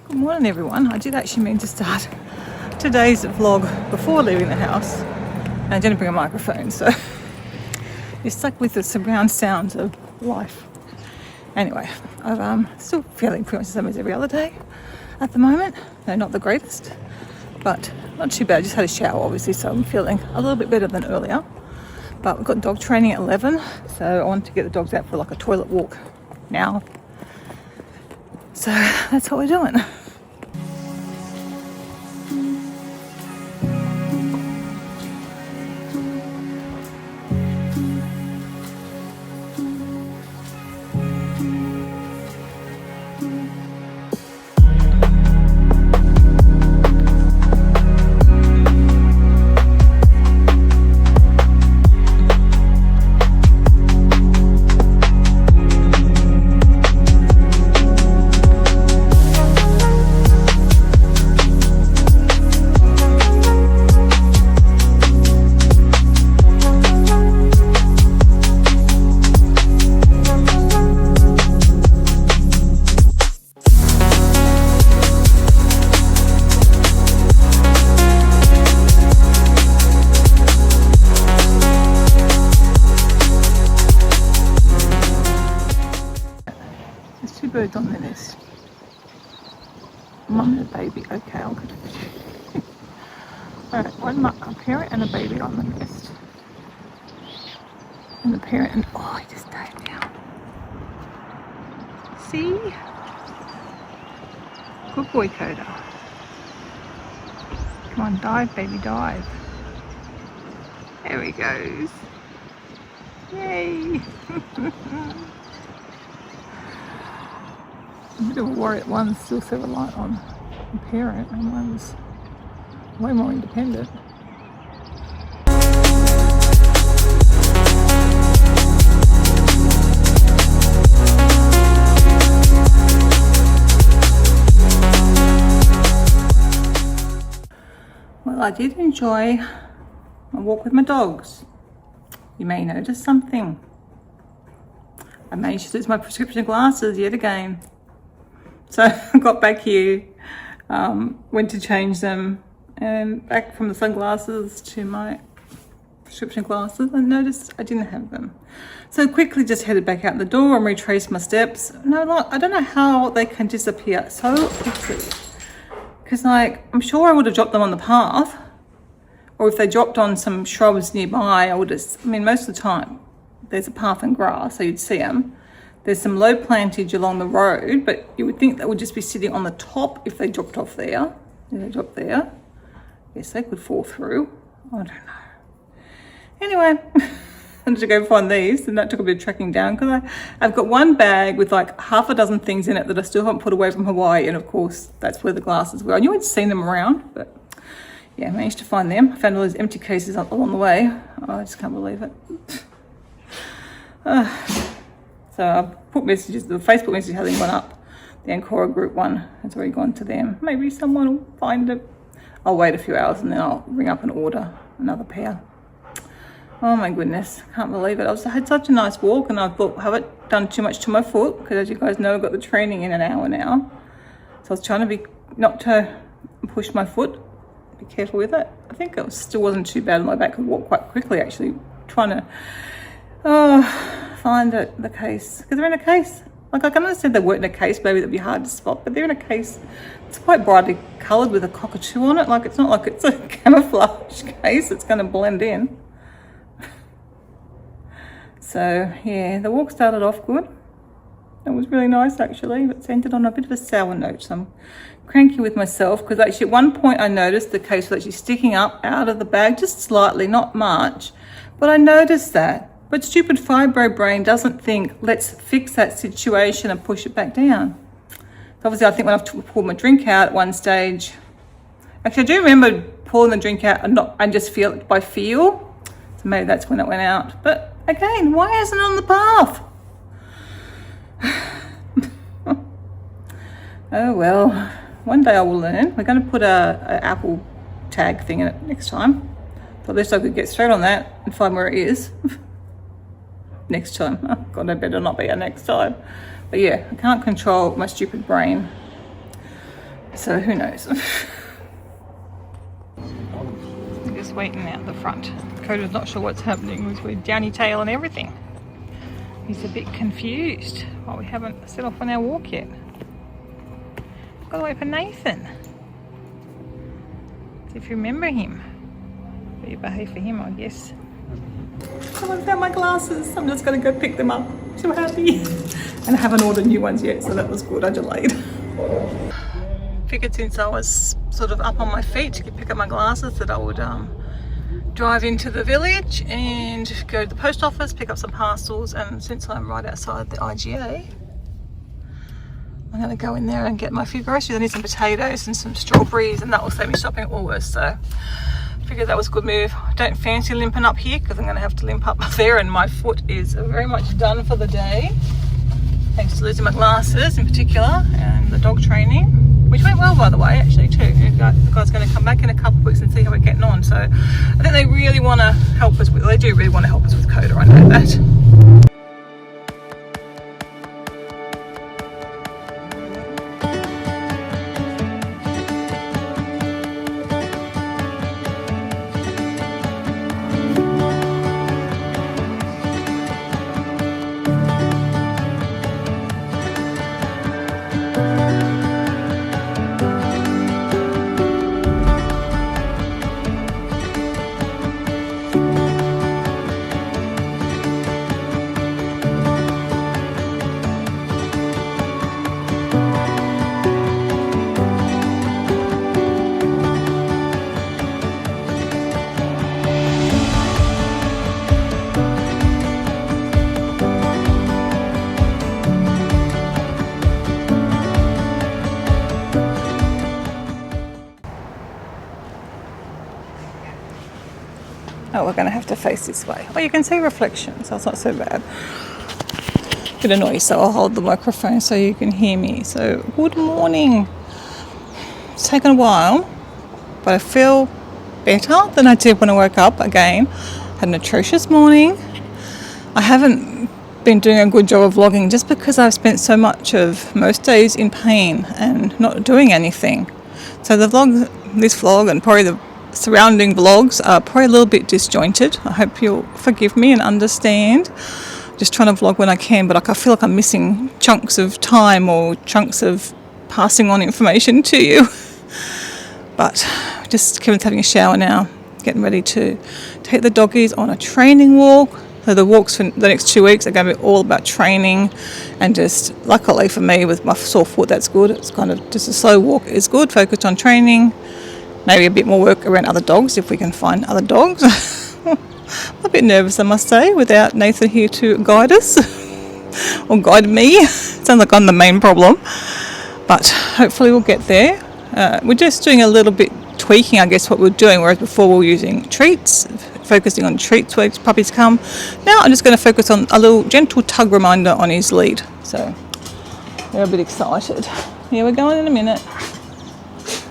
Good morning everyone. I did actually mean to start today's vlog before leaving the house and I didn't bring a microphone, so you're stuck with the surround sounds of life. Anyway, I'm still feeling pretty much the same as every other day at the moment. No, not the greatest, but not too bad. I just had a shower obviously, so I'm feeling a little bit better than earlier. But we've got dog training at 11, so I wanted to get the dogs out for like a toilet walk now. So that's what we're doing. Birds on the nest. Mum and a baby. Okay, I'll go to the Alright, a parent and a baby on the nest. And the parent and oh, he just died now. See? Good boy, Coda. Come on, dive, baby, dive. There he goes. Yay! A bit of a worry at one's still so reliant on the parent and one's way more independent. Well, I did enjoy my walk with my dogs. You may notice something. I managed to lose my prescription glasses yet again. So I got back here, went to change them, and back from the sunglasses to my prescription glasses, and noticed I didn't have them. So quickly just headed back out the door and retraced my steps. No, like, I don't know how they can disappear so quickly. Because like, I'm sure I would have dropped them on the path, or if they dropped on some shrubs nearby, I would have, I mean, most of the time there's a path and grass, so you'd see them. There's some low plantage along the road, but you would think they would just be sitting on the top if they dropped off there. If they dropped there, yes, they could fall through. I don't know. Anyway, I had to go find these, and that took a bit of tracking down because I've got one bag with like half a dozen things in it that I still haven't put away from Hawaii, and of course that's where the glasses were. I knew I'd seen them around, but yeah, I managed to find them. I found all those empty cases along the way. Oh, I just can't believe it. So I've put messages, the Facebook message hasn't gone up. The Ancora group one has already gone to them. Maybe someone will find it. I'll wait a few hours and then I'll ring up and order another pair. Oh my goodness, can't believe it. I had such a nice walk and I thought, haven't done too much to my foot because as you guys know, I've got the training in an hour now. So I was trying to be, not to push my foot, be careful with it. I think it still wasn't too bad on my back. I could walk quite quickly actually, trying to, find the case, because they're in a case. Like I can understand they weren't in a case, maybe that'd be hard to spot, but they're in a case. It's quite brightly coloured with a cockatoo on it. Like it's not like it's a camouflage case, it's going to blend in. So yeah, the walk started off good. It was really nice actually, but it's ended on a bit of a sour note. So I'm cranky with myself because actually at one point I noticed the case was actually sticking up out of the bag just slightly, not much, but I noticed that. But stupid fibro brain doesn't think, let's fix that situation and push it back down. So obviously I think when I've pulled my drink out at one stage, actually I do remember pulling the drink out and just feel it by feel. So maybe that's when it went out. But again, why isn't it on the path? Oh well, one day I will learn. We're going to put a Apple tag thing in it next time. So at least I could get straight on that and find where it is. Next time. Oh God, I better not be a next time. But yeah, I can't control my stupid brain. So who knows? I'm just waiting out the front. Coda's not sure what's happening with Downy tail and everything. He's a bit confused. Well, we haven't set off on our walk yet. Got to wait for Nathan. See if you remember him. But you behave for him, I guess. Someone found my glasses. I'm just going to go pick them up. So happy. And I haven't ordered new ones yet, so that was good. I delayed. Figured since I was sort of up on my feet to pick up my glasses that I would drive into the village and go to the post office, pick up some parcels, and since I'm right outside the IGA, I'm going to go in there and get my few groceries. I need some potatoes and some strawberries, and that will save me shopping at Woolworths, so I figured that was a good move. I don't fancy limping up here because I'm going to have to limp up there, and my foot is very much done for the day, thanks to losing my glasses in particular, and the dog training, which went well, by the way, actually, too. The guy's going to come back in a couple of weeks and see how we're getting on. So I think they really want to help us with, they do really want to help us with Coda, I know that. Oh, we're going to have to face this way. Oh, you can see reflections, so it's not so bad. Bit of noise, so I'll hold the microphone so you can hear me. So, good morning. It's taken a while, but I feel better than I did when I woke up again. Had an atrocious morning. I haven't been doing a good job of vlogging just because I've spent so much of most days in pain and not doing anything. So this vlog and probably the surrounding vlogs are probably a little bit disjointed. I hope you'll forgive me and understand. Just trying to vlog when I can, but I feel like I'm missing chunks of time or chunks of passing on information to you. But just Kevin's having a shower now, getting ready to take the doggies on a training walk. So the walks for the next 2 weeks are going to be all about training, and just luckily for me with my sore foot, that's good. It's kind of just a slow walk is good, focused on training. Maybe a bit more work around other dogs if we can find other dogs. I'm a bit nervous, I must say, without Nathan here to guide us or guide me. Sounds like I'm the main problem, but hopefully we'll get there. We're just doing a little bit tweaking, I guess, what we're doing, whereas before we were using treats, focusing on treats when puppies come. Now I'm just going to focus on a little gentle tug reminder on his lead. So they're a bit excited. Yeah, we're going in a minute.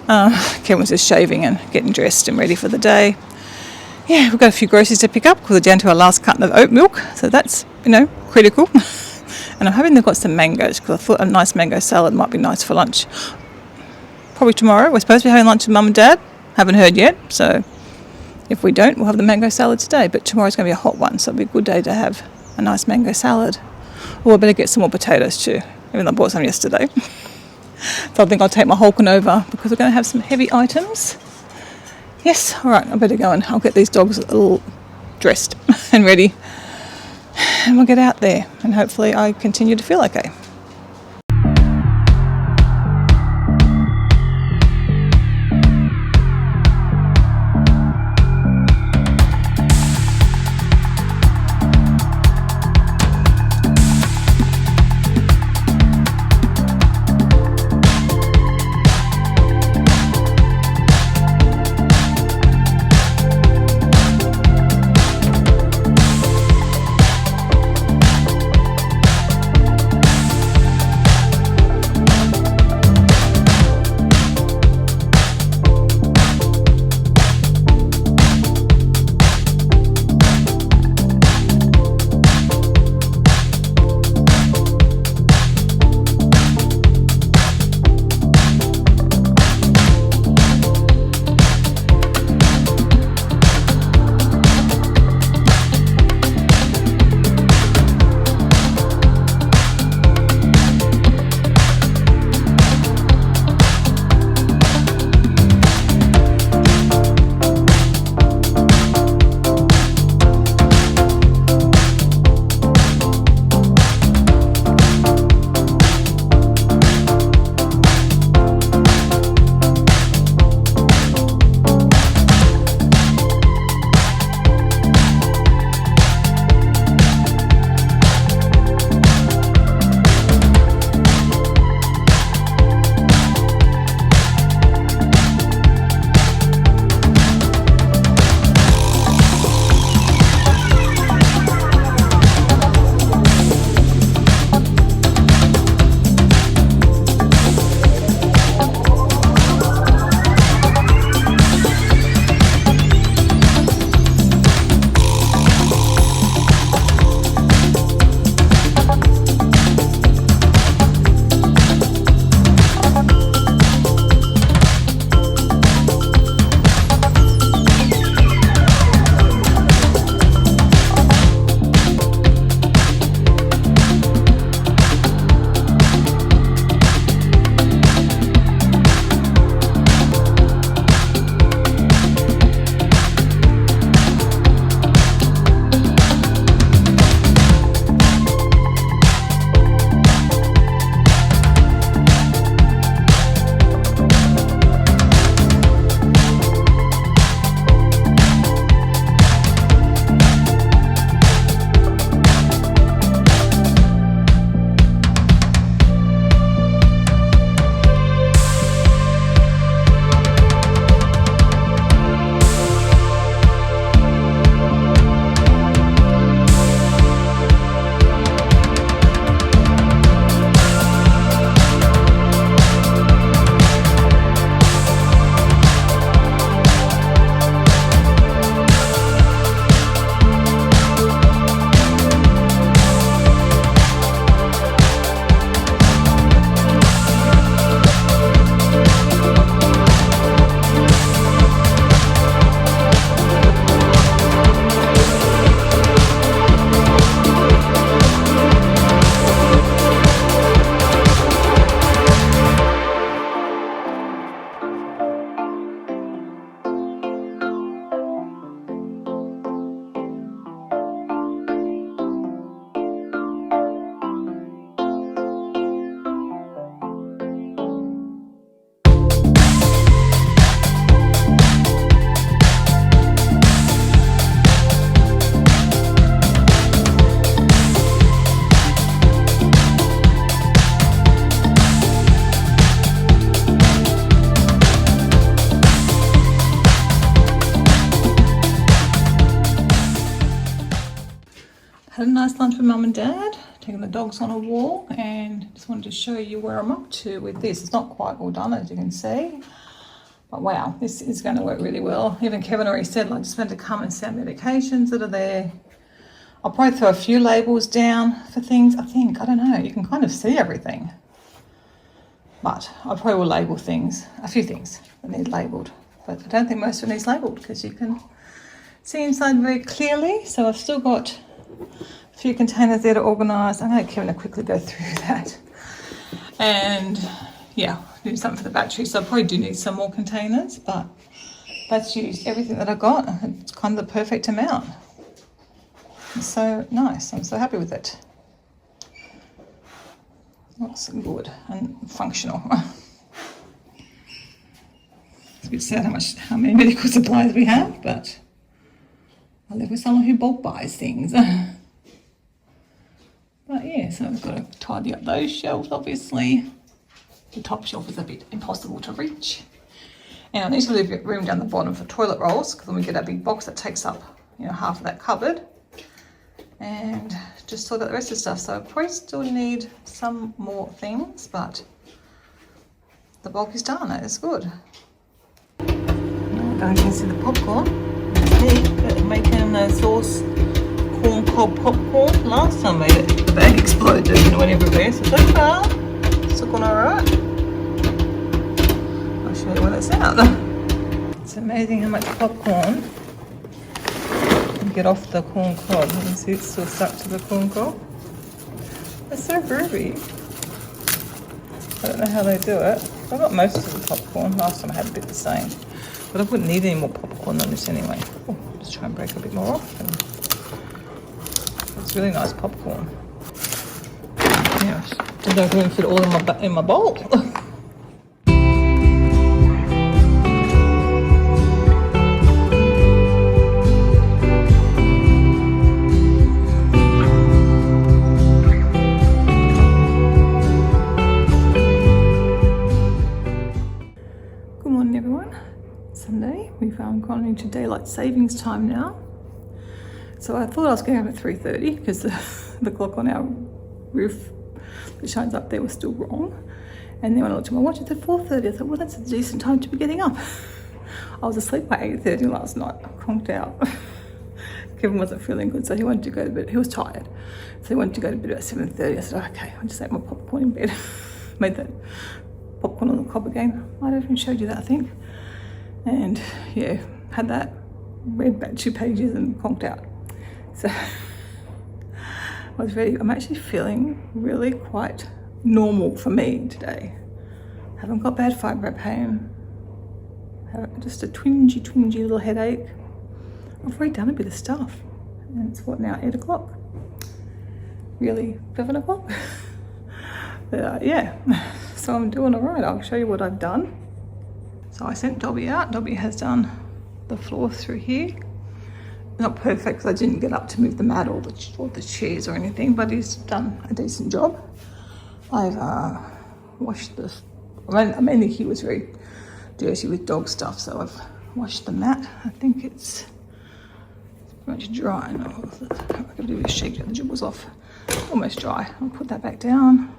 Kevin was just shaving and getting dressed and ready for the day. Yeah, we've got a few groceries to pick up because we're down to our last carton of oat milk, so that's, critical. And I'm hoping they've got some mangoes because I thought a nice mango salad might be nice for lunch. Probably tomorrow. We're supposed to be having lunch with Mum and Dad. Haven't heard yet, so if we don't, we'll have the mango salad today. But tomorrow's going to be a hot one, so it'll be a good day to have a nice mango salad. Oh, I better get some more potatoes too, even though I bought some yesterday. So I think I'll take my Hulken over because we're going to have some heavy items. Yes, all right, I better go and I'll get these dogs all dressed and ready. And we'll get out there and hopefully I continue to feel okay. had a nice lunch with Mum and Dad, taking the dogs on a walk, and just wanted to show you where I'm up to with this. It's not quite all done, as you can see, but wow, this is going to work really well. Even Kevin already said, like, just meant to come and see medications that are there. I'll probably throw a few labels down for things. I don't know, you can kind of see everything. But I probably will label things, a few things that need labelled. But I don't think most of it needs labelled because you can see inside very clearly. So I've still got a few containers there to organise. I'm going to Kevin to quickly go through that. And yeah, do something for the battery. So I probably do need some more containers, but that's used everything that I got. It's kind of the perfect amount. It's so nice. I'm so happy with it. Looks good and functional. It's a bit sad how many medical supplies we have, but I live with someone who bulk buys things. But yeah, so I've got to tidy up those shelves, obviously. The top shelf is a bit impossible to reach. And I need to leave room down the bottom for toilet rolls, because when we get that big box that takes up, half of that cupboard. And just sort out the rest of the stuff. So I probably still need some more things, but the bulk is done. It's good. Now you can see the popcorn. It's me making sauce corn cob popcorn. Last time I made it, the bag exploded and it went everywhere. So far, it's looking alright. I'll show you when it's out. It's amazing how much popcorn get off the corn cob. You can see it's still stuck to the corn cob. It's so groovy. I don't know how they do it. I got most of the popcorn. Last time I had a bit the same. But I wouldn't need any more popcorn than this anyway. Oh, just try and break a bit more off. And it's really nice popcorn. Yeah, I don't even fit all in my bowl. We've gone into daylight savings time now. So I thought I was going to have at 3:30 because the clock on our roof that shines up there was still wrong. And then when I looked at my watch, it said 4:30. I thought, well, that's a decent time to be getting up. I was asleep by 8:30 last night. I conked out. Kevin wasn't feeling good, so he wanted to go to bed. He was tired, so he wanted to go to bed about 7:30. I said, okay, I'll just ate my popcorn in bed. Made that popcorn on the cob again. I might have even showed you that, I think. And yeah, had that, read back 2 pages and conked out. So I was ready. I'm actually feeling really quite normal for me today. Haven't got bad fibro pain. Just a twingy little headache. I've already done a bit of stuff. And it's what now, 8 o'clock? Really, 7 o'clock? But yeah, so I'm doing all right. I'll show you what I've done. So I sent Dobby out. Dobby has done the floor through here. Not perfect because I didn't get up to move the mat or the chairs or anything, but he's done a decent job. I've washed the, mainly he was very dirty with dog stuff, so I've washed the mat. I think it's pretty much dry now. I could do a shake, get the dribbles off. Almost dry. I'll put that back down.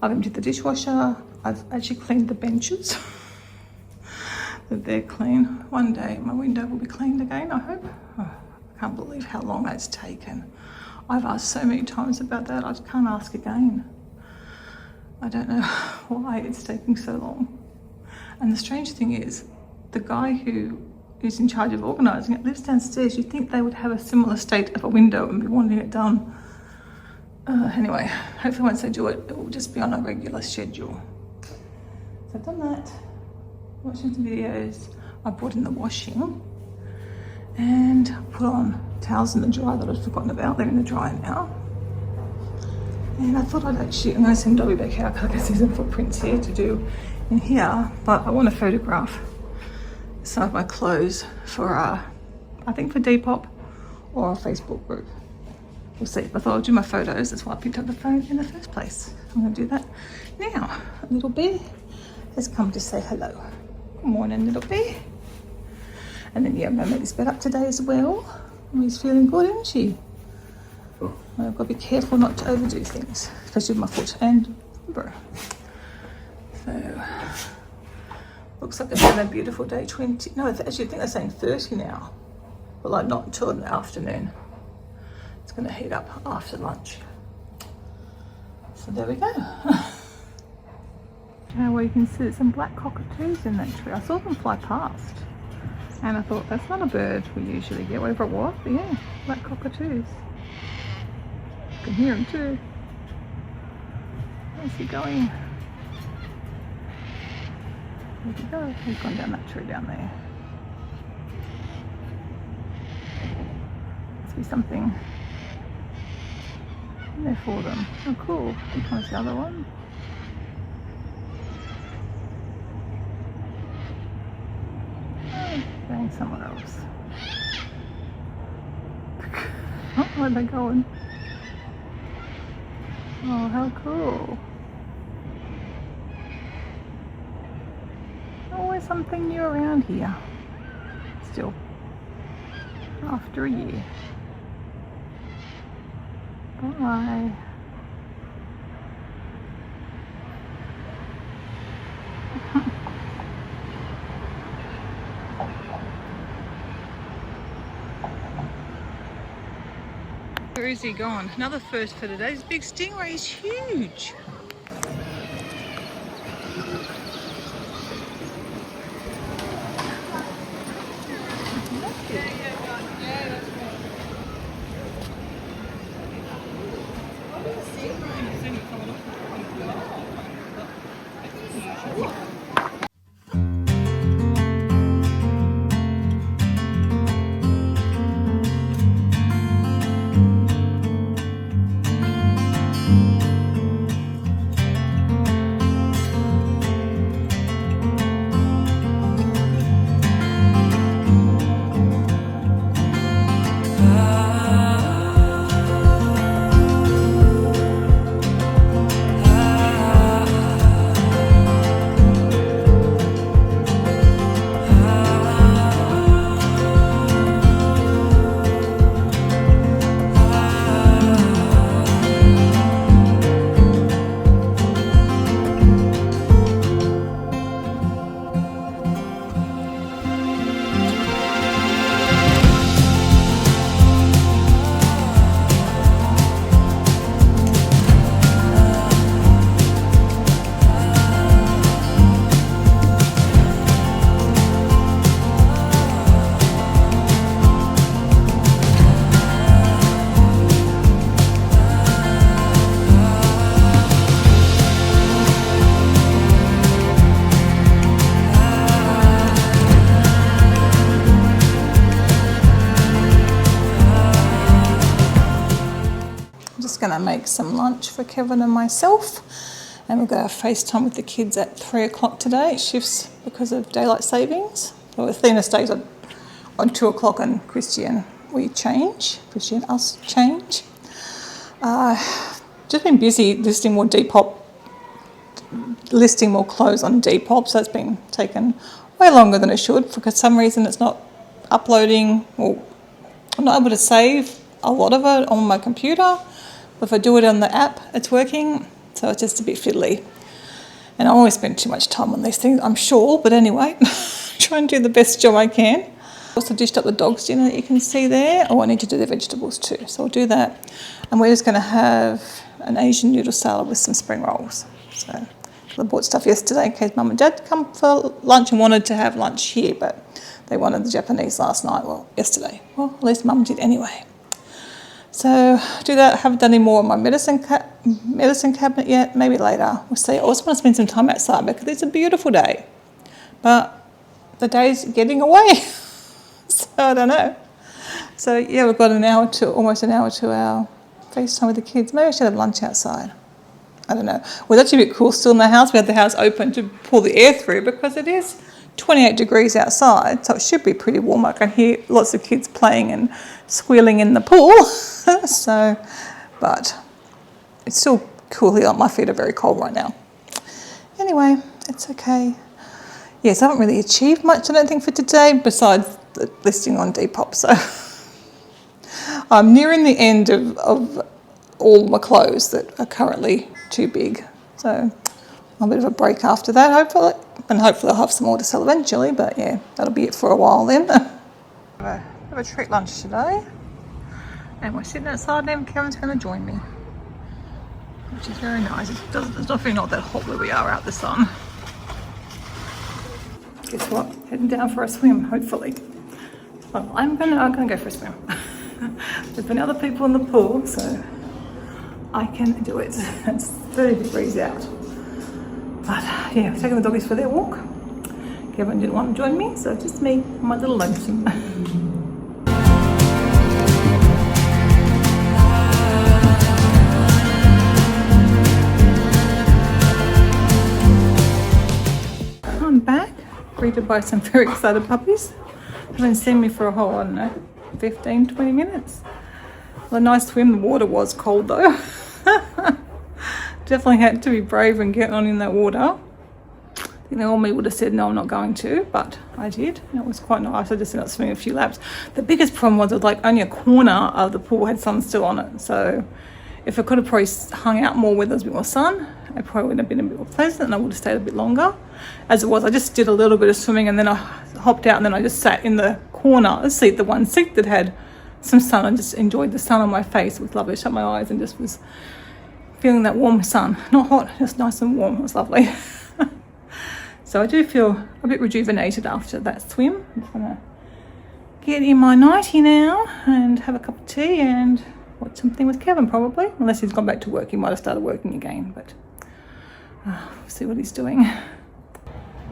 I've emptied the dishwasher. I've actually cleaned the benches. That they're clean. One day my window will be cleaned again, I hope. Oh, I can't believe how long that's taken. I've asked so many times about that, I can't ask again. I don't know why it's taking so long. And the strange thing is, the guy who is in charge of organising it lives downstairs. You'd think they would have a similar state of a window and be wanting it done. Anyway, hopefully once they do it, it will just be on a regular schedule. So I've done that. Watching some videos. I brought in the washing and put on towels in the dryer that I'd forgotten about. They're in the dryer now. And I thought I'm going to send Dobby back out because I can see some footprints here to do in here. But I want to photograph some of my clothes for, I think for Depop or a Facebook group. We'll see. I thought I'd do my photos. That's why I picked up the phone in the first place. I'm going to do that now. A little bear has come to say hello. Good morning, little bear. And then, yeah, I'm going to make this bed up today as well. Oh, he's feeling good, isn't she? I've got to be careful not to overdo things, especially with my foot and bro. So, looks like it's been a beautiful day. 20, no, actually I think they're saying 30 now, but like not until the afternoon. It's going to heat up after lunch. So there we go. Well, you can see there's some black cockatoos in that tree. I saw them fly past and I thought that's not a bird we usually get, whatever it was, but yeah, black cockatoos. You can hear him too. Where's he going? Where'd he go? He's gone down that tree down there. Must be something in there for them. Oh cool. Which one's the other one? Oh, going somewhere else. Oh, where are they going? Oh, how cool. Always something new around here. Still, after a year. Bye. Where is he gone? Another first for today. This big stingray is huge. Going to make some lunch for Kevin and myself, and we're going to have FaceTime with the kids at 3 o'clock today. It shifts because of daylight savings. So Athena stays on 2 o'clock and Christian us change. Just been busy listing more clothes on Depop, so it's been taken way longer than it should. For some reason it's not uploading, or I'm not able to save a lot of it on my computer. If I do it on the app, it's working, so it's just a bit fiddly. And I always spend too much time on these things, I'm sure, but anyway, try and do the best job I can. Also dished up the dog's dinner that you can see there. Oh, I need to do the vegetables too, so I'll do that. And we're just going to have an Asian noodle salad with some spring rolls. So I bought stuff yesterday in case Mum and Dad come for lunch and wanted to have lunch here, but they wanted the Japanese yesterday. Well, at least Mum did anyway. So do that. I haven't done any more on my medicine cabinet yet. Maybe later. We'll see. I also want to spend some time outside because it's a beautiful day, but the day's getting away. So I don't know. So yeah, we've got almost an hour to our FaceTime with the kids. Maybe I should have lunch outside. I don't know. Well, it's actually a bit cool still in the house. We had the house open to pull the air through because it is 28 degrees outside, so it should be pretty warm. I can hear lots of kids playing and squealing in the pool. So, but it's still cool here. My feet are very cold right now. Anyway, it's okay. Yes, I haven't really achieved much, I don't think, for today, besides the listing on Depop. So I'm nearing the end of all my clothes that are currently too big. So a bit of a break after that, hopefully. And hopefully I'll have some more to sell eventually, but yeah, that'll be it for a while then. Have a treat lunch today. And we're sitting outside now and Kevin's going to join me, which is very nice. It's definitely not that hot where we are out the sun. Guess what? Heading down for a swim, hopefully. Well, I'm gonna go for a swim. There's been other people in the pool, so I can do it. It's 30 degrees out. But yeah, we're taking the doggies for their walk. Kevin didn't want to join me, so just me and my little lonesome. I'm back, greeted by some very excited puppies. They've been seeing me for a whole, I don't know, 15, 20 minutes. Well, a nice swim. The water was cold though. Definitely had to be brave and get on in that water. I think they normally would have said no, I'm not going to, but I did. And it was quite nice. I just ended up swimming a few laps. The biggest problem was like only a corner of the pool had sun still on it. So if I could have probably hung out more where there was a bit more sun, it probably would have been a bit more pleasant and I would have stayed a bit longer. As it was, I just did a little bit of swimming and then I hopped out and then I just sat in the corner seat, the one seat that had some sun, and just enjoyed the sun on my face. It was lovely. I shut my eyes and just was feeling that warm sun. Not hot, just nice and warm. It was lovely. So I do feel a bit rejuvenated after that swim. I'm just gonna get in my nightie now and have a cup of tea and watch something with Kevin probably. Unless he's gone back to work, he might have started working again, but we'll see what he's doing.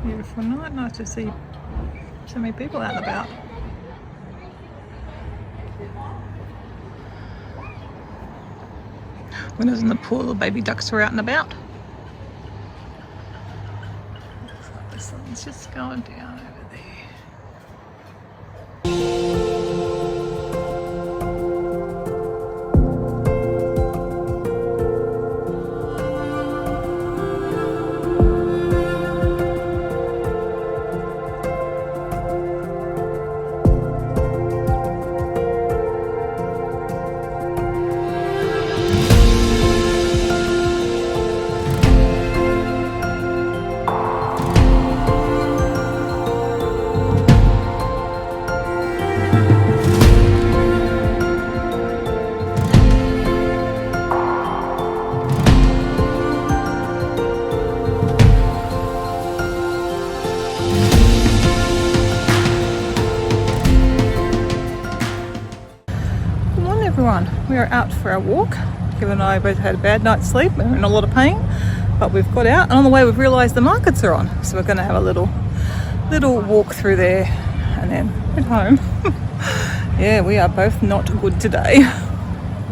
Beautiful night, nice to see so many people out and about. When I was in the pool, the baby ducks were out and about. Looks like the sun's just going down over there. We are out for our walk. Kevin and I both had a bad night's sleep. We're in a lot of pain, but we've got out. And on the way, we've realised the markets are on, so we're going to have a little walk through there and then head home. Yeah, we are both not good today.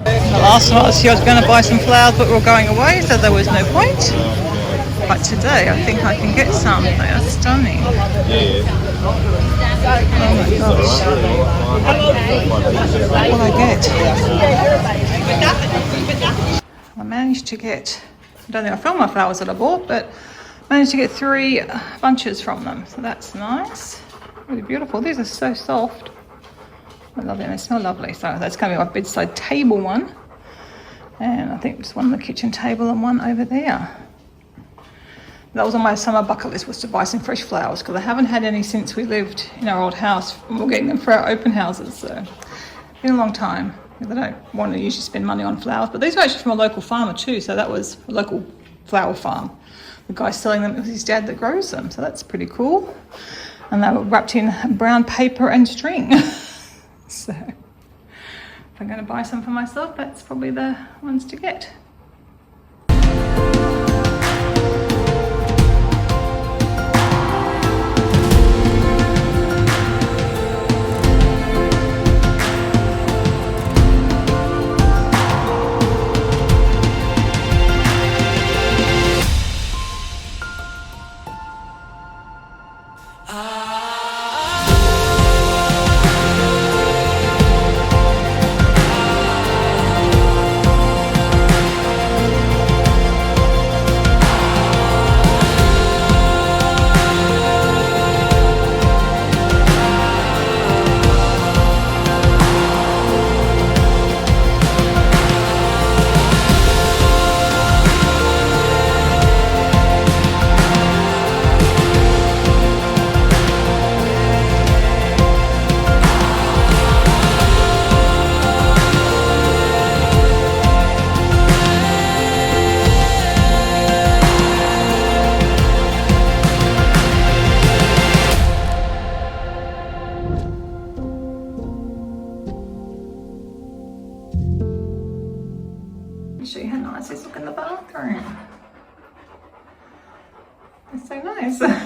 Last night I was going to buy some flowers, but we're going away, so there was no point. But today, I think I can get some. They are stunning. Oh my gosh. What will I get? I managed to get, I don't think I filmed my flowers that I bought, but managed to get 3 bunches from them. So that's nice. Really beautiful. These are so soft. I love them. They smell lovely. So that's going to be my bedside table one. And I think there's one on the kitchen table and one over there. That was on my summer bucket list, was to buy some fresh flowers, because I haven't had any since we lived in our old house. We're getting them for our open houses, so it's been a long time. I don't want to usually spend money on flowers, but these are actually from a local farmer too, so that was a local flower farm. The guy selling them, it was his dad that grows them, so that's pretty cool. And they were wrapped in brown paper and string. So if I'm going to buy some for myself, that's probably the ones to get. show you how nice these look in the bathroom. It's so nice. They're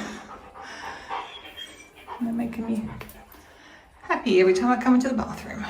making me happy every time I come into the bathroom.